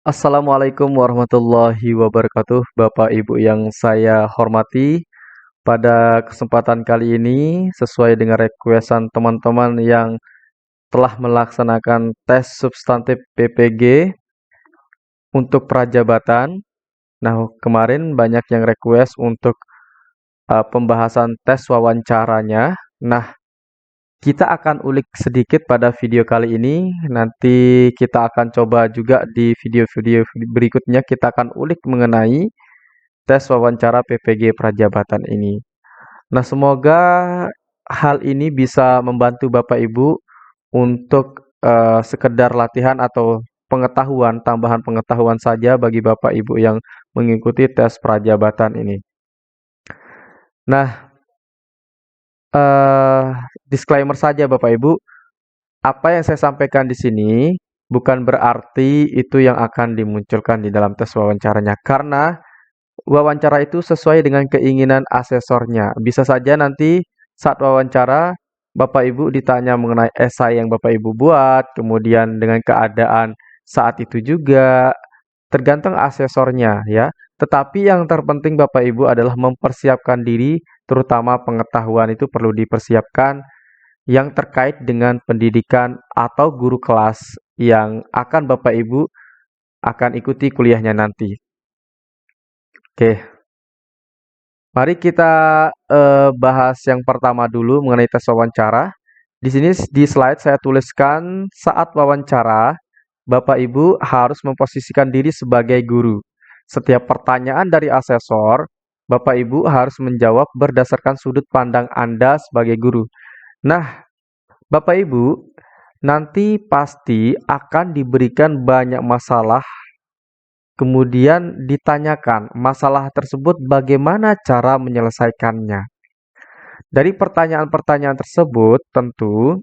Assalamualaikum warahmatullahi wabarakatuh, Bapak Ibu yang saya hormati. Pada kesempatan kali ini, sesuai dengan requestan teman-teman yang telah melaksanakan tes substantif PPG untuk prajabatan. Nah, kemarin banyak yang request untuk pembahasan tes wawancaranya. Nah, kita akan ulik sedikit pada video kali ini. Nanti kita akan coba juga di video-video berikutnya kita akan ulik mengenai tes wawancara PPG Prajabatan ini. Nah, semoga hal ini bisa membantu Bapak Ibu untuk sekedar latihan atau pengetahuan, tambahan pengetahuan saja bagi Bapak Ibu yang mengikuti tes prajabatan ini. Nah, eh, disclaimer saja Bapak Ibu, apa yang saya sampaikan di sini bukan berarti itu yang akan dimunculkan di dalam tes wawancaranya, karena wawancara itu sesuai dengan keinginan asesornya. Bisa saja nanti saat wawancara Bapak Ibu ditanya mengenai esai yang Bapak Ibu buat, kemudian dengan keadaan saat itu juga, tergantung asesornya ya. Tetapi yang terpenting Bapak Ibu adalah mempersiapkan diri, terutama pengetahuan itu perlu dipersiapkan yang terkait dengan pendidikan atau guru kelas yang akan Bapak Ibu akan ikuti kuliahnya nanti. Oke, mari kita bahas yang pertama dulu mengenai tes wawancara. Di sini di slide saya tuliskan saat wawancara, Bapak Ibu harus memposisikan diri sebagai guru. Setiap pertanyaan dari asesor, Bapak Ibu harus menjawab berdasarkan sudut pandang Anda sebagai guru. Nah, Bapak Ibu nanti pasti akan diberikan banyak masalah. Kemudian ditanyakan masalah tersebut bagaimana cara menyelesaikannya. Dari pertanyaan-pertanyaan tersebut, tentu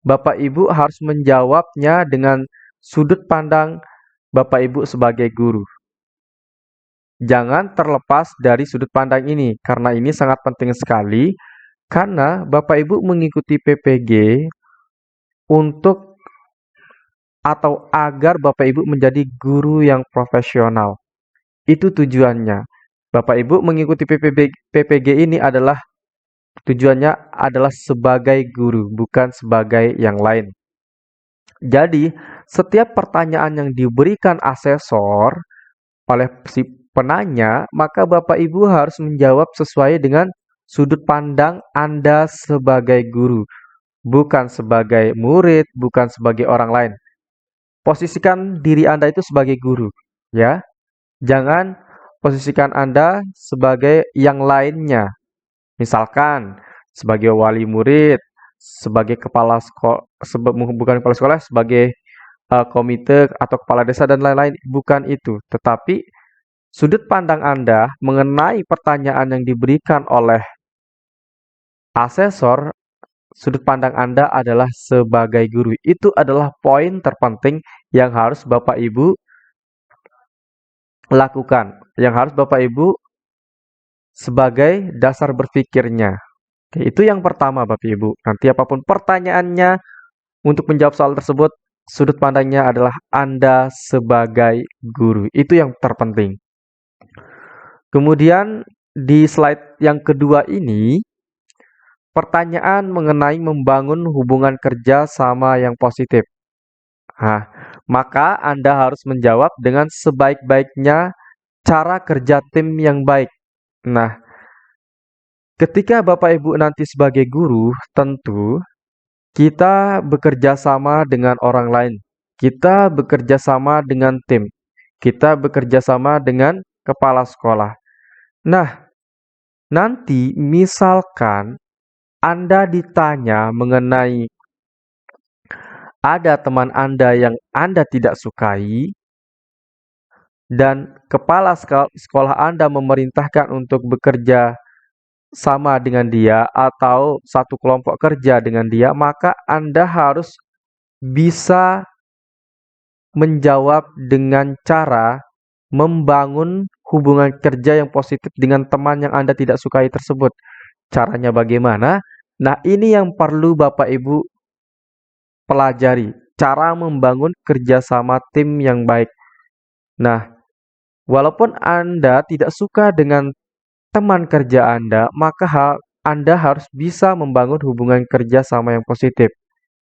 Bapak Ibu harus menjawabnya dengan sudut pandang Bapak Ibu sebagai guru. Jangan terlepas dari sudut pandang ini, karena ini sangat penting sekali, karena Bapak Ibu mengikuti PPG untuk atau agar Bapak Ibu menjadi guru yang profesional. Itu tujuannya. Bapak Ibu mengikuti PPG ini adalah tujuannya adalah sebagai guru, bukan sebagai yang lain. Jadi, setiap pertanyaan yang diberikan asesor oleh si penanya, maka Bapak Ibu harus menjawab sesuai dengan sudut pandang Anda sebagai guru, bukan sebagai murid, bukan sebagai orang lain. Posisikan diri Anda itu sebagai guru, ya. Jangan posisikan Anda sebagai yang lainnya. Misalkan sebagai wali murid, sebagai kepala sekolah, bukan kepala sekolah, sebagai komite atau kepala desa dan lain-lain, bukan itu. Tetapi sudut pandang Anda mengenai pertanyaan yang diberikan oleh asesor, sudut pandang Anda adalah sebagai guru. Itu adalah poin terpenting yang harus Bapak Ibu lakukan, yang harus Bapak Ibu sebagai dasar berpikirnya. Oke, itu yang pertama Bapak Ibu. Nanti apapun pertanyaannya untuk menjawab soal tersebut, sudut pandangnya adalah Anda sebagai guru. Itu yang terpenting. Kemudian di slide yang kedua ini, pertanyaan mengenai membangun hubungan kerja sama yang positif. Nah, maka Anda harus menjawab dengan sebaik-baiknya cara kerja tim yang baik. Nah, ketika Bapak Ibu nanti sebagai guru, tentu kita bekerja sama dengan orang lain. Kita bekerja sama dengan tim. Kita bekerja sama dengan kepala sekolah. Nah, nanti misalkan Anda ditanya mengenai ada teman Anda yang Anda tidak sukai dan kepala sekolah Anda memerintahkan untuk bekerja sama dengan dia atau satu kelompok kerja dengan dia, maka Anda harus bisa menjawab dengan cara membangun hubungan kerja yang positif dengan teman yang Anda tidak sukai tersebut. Caranya bagaimana? Nah, ini yang perlu Bapak Ibu pelajari. Cara membangun kerjasama tim yang baik. Nah, walaupun Anda tidak suka dengan teman kerja Anda, maka Anda harus bisa membangun hubungan kerja sama yang positif.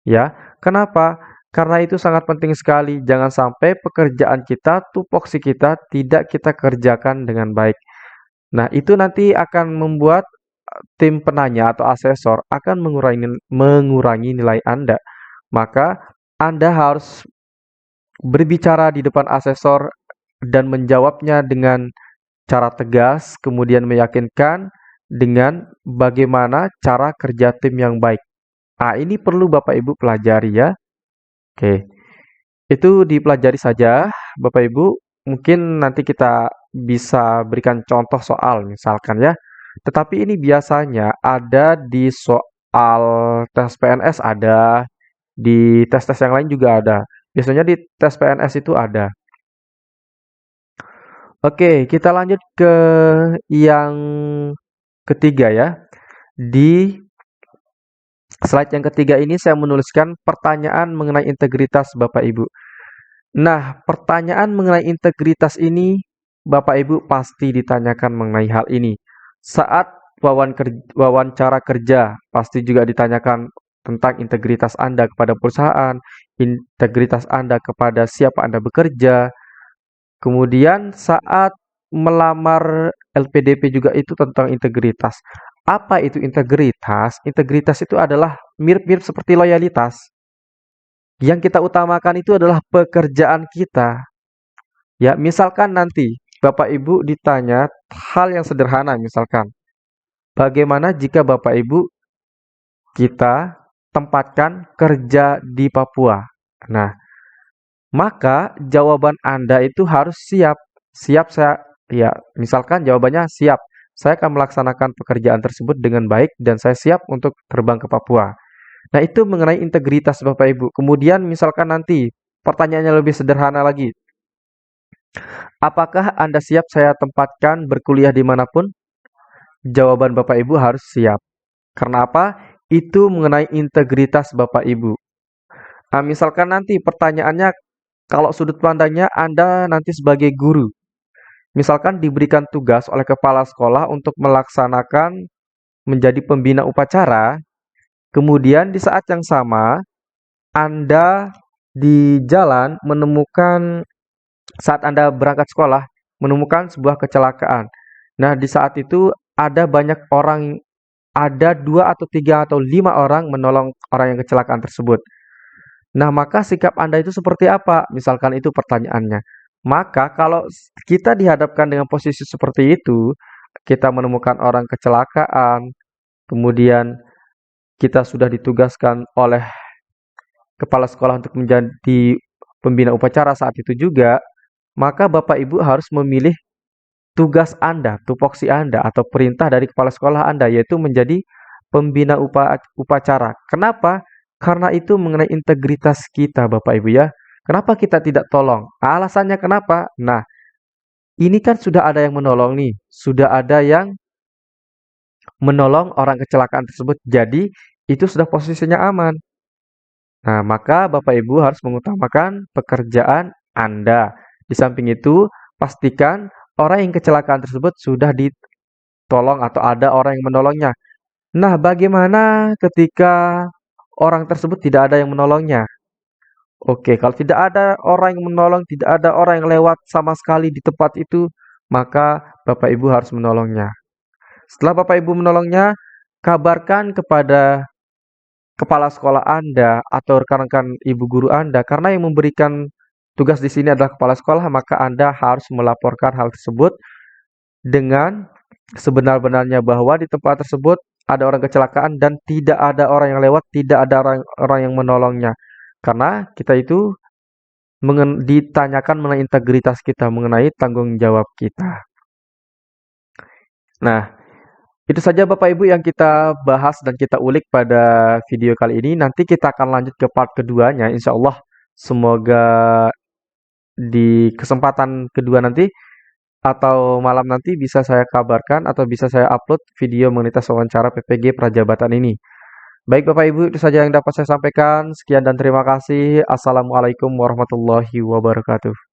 Ya, kenapa? Karena itu sangat penting sekali. Jangan sampai pekerjaan kita, tupoksi kita tidak kita kerjakan dengan baik. Nah, itu nanti akan membuat tim penanya atau asesor akan mengurangi nilai Anda. Maka Anda harus berbicara di depan asesor dan menjawabnya dengan cara tegas, kemudian meyakinkan dengan bagaimana cara kerja tim yang baik. Ah, ini perlu Bapak Ibu pelajari ya. Oke, itu dipelajari saja Bapak Ibu. Mungkin nanti kita bisa berikan contoh soal misalkan ya. Tetapi ini biasanya ada di soal tes PNS ada, di tes-tes yang lain juga ada. Biasanya di tes PNS itu ada. Oke, kita lanjut ke yang ketiga ya. Di slide yang ketiga ini saya menuliskan pertanyaan mengenai integritas Bapak Ibu. Nah, pertanyaan mengenai integritas ini Bapak Ibu pasti ditanyakan mengenai hal ini. Saat wawancara kerja pasti juga ditanyakan tentang integritas Anda kepada perusahaan, integritas Anda kepada siapa Anda bekerja. Kemudian saat melamar LPDP juga itu tentang integritas. Apa itu integritas? Integritas itu adalah mirip-mirip seperti loyalitas. Yang kita utamakan itu adalah pekerjaan kita. Ya, misalkan nanti Bapak Ibu ditanya hal yang sederhana misalkan, bagaimana jika Bapak Ibu kita tempatkan kerja di Papua? Nah, maka jawaban Anda itu harus siap. Siap saya, ya, misalkan jawabannya siap. Saya akan melaksanakan pekerjaan tersebut dengan baik dan saya siap untuk terbang ke Papua. Nah, itu mengenai integritas Bapak Ibu. Kemudian misalkan nanti pertanyaannya lebih sederhana lagi. Apakah Anda siap saya tempatkan berkuliah dimanapun? Jawaban Bapak Ibu harus siap. Karena apa? Itu mengenai integritas Bapak Ibu. Nah, misalkan nanti pertanyaannya, kalau sudut pandangnya Anda nanti sebagai guru. Misalkan diberikan tugas oleh kepala sekolah untuk melaksanakan menjadi pembina upacara, kemudian di saat yang sama, Anda di jalan menemukan, saat Anda berangkat sekolah, menemukan sebuah kecelakaan. Nah, di saat itu ada banyak orang, ada 2 atau 3 atau 5 orang menolong orang yang kecelakaan tersebut. Nah, maka sikap Anda itu seperti apa? Misalkan itu pertanyaannya. Maka kalau kita dihadapkan dengan posisi seperti itu, kita menemukan orang kecelakaan, kemudian kita sudah ditugaskan oleh kepala sekolah untuk menjadi pembina upacara saat itu juga, maka Bapak Ibu harus memilih tugas Anda, tupoksi Anda, atau perintah dari kepala sekolah Anda, yaitu menjadi pembina upacara. Kenapa? Karena itu mengenai integritas kita, Bapak Ibu ya. Kenapa kita tidak tolong? Alasannya kenapa? Nah, ini kan sudah ada yang menolong nih, sudah ada yang menolong orang kecelakaan tersebut. Jadi, itu sudah posisinya aman. Nah, maka Bapak Ibu harus mengutamakan pekerjaan Anda. Di samping itu, pastikan orang yang kecelakaan tersebut sudah ditolong atau ada orang yang menolongnya. Nah, bagaimana ketika orang tersebut tidak ada yang menolongnya? Oke, kalau tidak ada orang yang menolong, tidak ada orang yang lewat sama sekali di tempat itu, maka Bapak Ibu harus menolongnya. Setelah Bapak Ibu menolongnya, kabarkan kepada kepala sekolah Anda atau rekan-rekan ibu guru Anda, karena yang memberikan tugas di sini adalah kepala sekolah, maka Anda harus melaporkan hal tersebut dengan sebenar-benarnya bahwa di tempat tersebut ada orang kecelakaan dan tidak ada orang yang lewat, tidak ada orang yang menolongnya. Karena kita itu ditanyakan mengenai integritas kita, mengenai tanggung jawab kita. Nah, itu saja Bapak Ibu yang kita bahas dan kita ulik pada video kali ini. Nanti kita akan lanjut ke part keduanya. Insya Allah semoga di kesempatan kedua nanti atau malam nanti bisa saya kabarkan atau bisa saya upload video mengenai tes wawancara PPG Prajabatan ini. Baik Bapak Ibu, itu saja yang dapat saya sampaikan. Sekian dan terima kasih. Assalamualaikum warahmatullahi wabarakatuh.